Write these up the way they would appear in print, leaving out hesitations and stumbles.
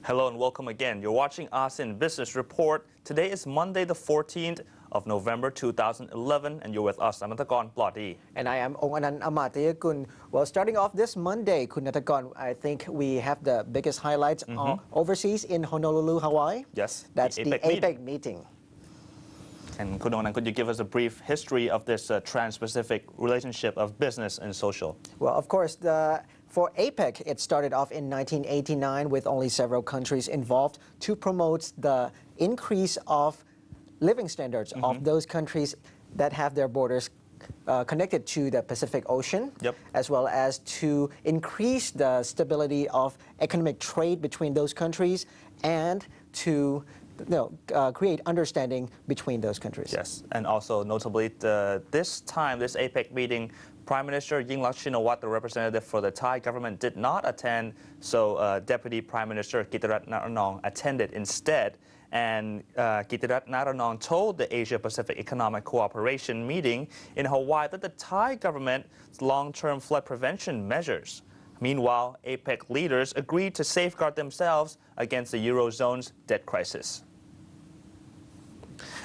Hello and welcome again. You're watching ASEAN Business Report. Today is Monday the 14th of November 2011 and you're with us, Anantakorn Plotty. And I am Onganan Amatayakun. Well, starting off this Monday, Kunatakorn, I think we have the biggest highlights overseas in Honolulu, Hawaii. Yes, That's the APEC meeting. And Kunonan, could you give us a brief history of this trans-Pacific relationship of business and social? Well, of course, for APEC, it started off in 1989 with only several countries involved to promote the increase of living standards of those countries that have their borders connected to the Pacific Ocean, as well as to increase the stability of economic trade between those countries and to create understanding between those countries. Yes, and also notably this APEC meeting, Prime Minister Yingluck Shinawatra, the representative for the Thai government, did not attend, so Deputy Prime Minister Kitirat Naranong attended instead. And Kitirat Naranong told the Asia-Pacific Economic Cooperation meeting in Hawaii that the Thai government's long-term flood prevention measures. Meanwhile, APEC leaders agreed to safeguard themselves against the Eurozone's debt crisis.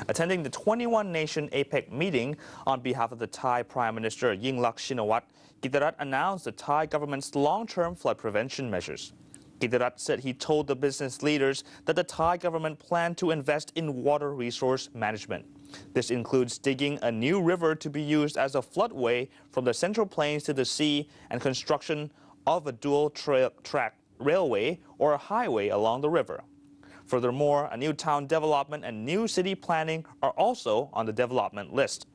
Attending the 21-nation APEC meeting on behalf of the Thai Prime Minister Yingluck Shinawatra, Kitirat announced the Thai government's long-term flood prevention measures. Kitirat said he told the business leaders that the Thai government planned to invest in water resource management. This includes digging a new river to be used as a floodway from the Central Plains to the sea and construction of a dual-track railway or a highway along the river. Furthermore, a new town development and new city planning are also on the development list.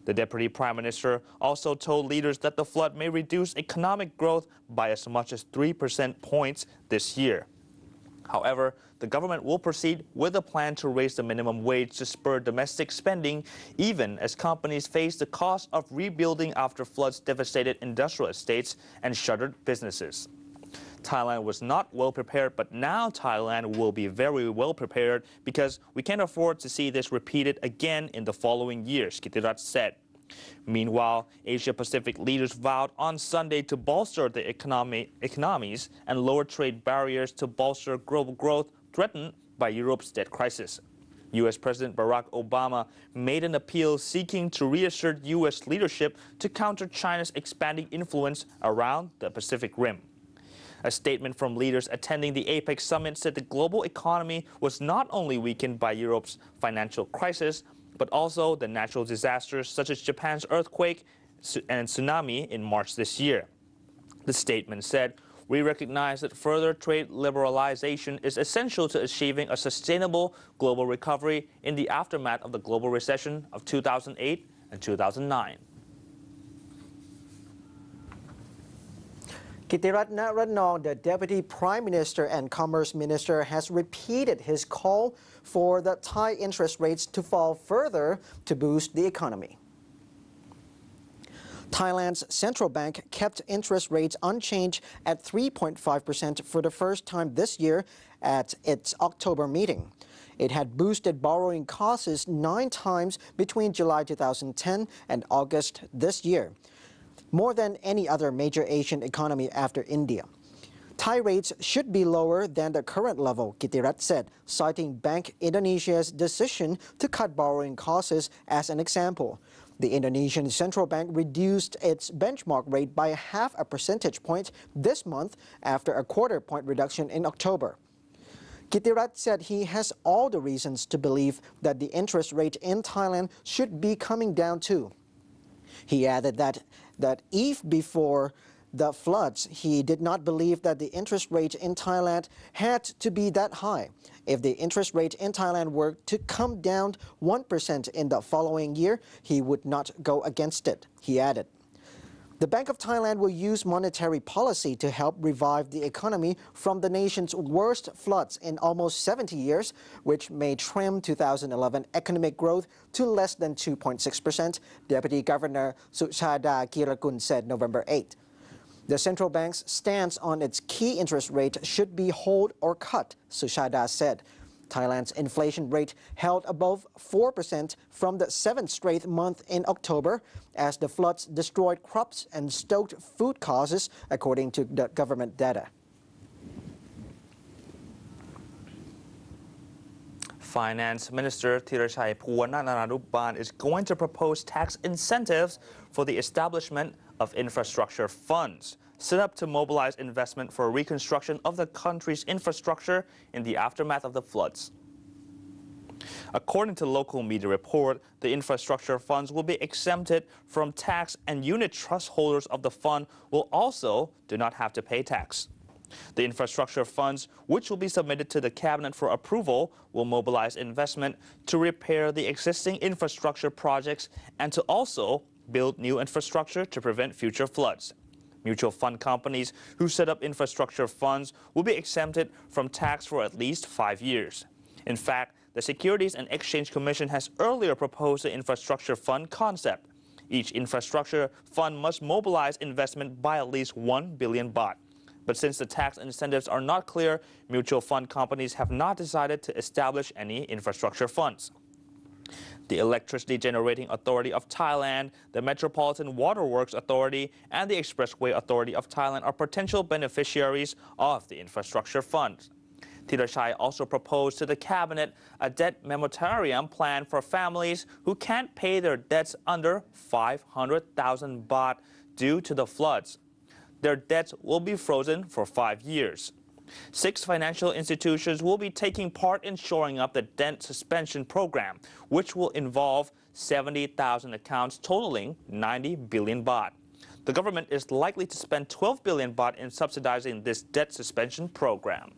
The Deputy Prime Minister also told leaders that the flood may reduce economic growth by as much as 3% points this year. However, the government will proceed with a plan to raise the minimum wage to spur domestic spending, even as companies face the cost of rebuilding after floods devastated industrial estates and shuttered businesses. Thailand was not well prepared, but now Thailand will be very well prepared because we can't afford to see this repeated again in the following years, Kitirat said. Meanwhile, Asia-Pacific leaders vowed on Sunday to bolster the economies and lower trade barriers to bolster global growth threatened by Europe's debt crisis. U.S. President Barack Obama made an appeal seeking to reassert U.S. leadership to counter China's expanding influence around the Pacific Rim. A statement from leaders attending the APEC summit said the global economy was not only weakened by Europe's financial crisis, but also the natural disasters such as Japan's earthquake and tsunami in March this year. The statement said, "We recognize that further trade liberalization is essential to achieving a sustainable global recovery in the aftermath of the global recession of 2008 and 2009. Kitirat Naranong, the Deputy Prime Minister and Commerce Minister, has repeated his call for the Thai interest rates to fall further to boost the economy. Thailand's central bank kept interest rates unchanged at 3.5% for the first time this year at its October meeting. It had boosted borrowing costs 9 times between July 2010 and August this year, more than any other major Asian economy after India. Thai rates should be lower than the current level, Kitirat said, citing Bank Indonesia's decision to cut borrowing costs as an example. The Indonesian central bank reduced its benchmark rate by 0.5 percentage point this month after a quarter-point reduction in October. Kitirat said he has all the reasons to believe that the interest rate in Thailand should be coming down too. He added that even before the floods, he did not believe that the interest rate in Thailand had to be that high. If the interest rate in Thailand were to come down 1% in the following year, he would not go against it, he added. The Bank of Thailand will use monetary policy to help revive the economy from the nation's worst floods in almost 70 years, which may trim 2011 economic growth to less than 2.6%, Deputy Governor Suchada Kirakul said November 8. The central bank's stance on its key interest rate should be hold or cut, Suchada said. Thailand's inflation rate held above 4% from the 7th straight month in October as the floods destroyed crops and stoked food costs, according to the government data. Finance Minister Thirachai Phewananuban is going to propose tax incentives for the establishment of infrastructure funds set up to mobilize investment for reconstruction of the country's infrastructure in the aftermath of the floods. According to local media report, the infrastructure funds will be exempted from tax, and unit trust holders of the fund will also do not have to pay tax. The infrastructure funds, which will be submitted to the cabinet for approval, will mobilize investment to repair the existing infrastructure projects and to also build new infrastructure to prevent future floods. Mutual fund companies who set up infrastructure funds will be exempted from tax for at least 5 years. In fact, the Securities and Exchange Commission has earlier proposed the infrastructure fund concept. Each infrastructure fund must mobilize investment by at least 1 billion baht. But since the tax incentives are not clear, mutual fund companies have not decided to establish any infrastructure funds. The Electricity Generating Authority of Thailand, the Metropolitan Waterworks Authority, and the Expressway Authority of Thailand are potential beneficiaries of the infrastructure fund. Thirachai also proposed to the cabinet a debt moratorium plan for families who can't pay their debts under 500,000 baht due to the floods. Their debts will be frozen for 5 years. 6 financial institutions will be taking part in shoring up the debt suspension program, which will involve 70,000 accounts totaling 90 billion baht. The government is likely to spend 12 billion baht in subsidizing this debt suspension program.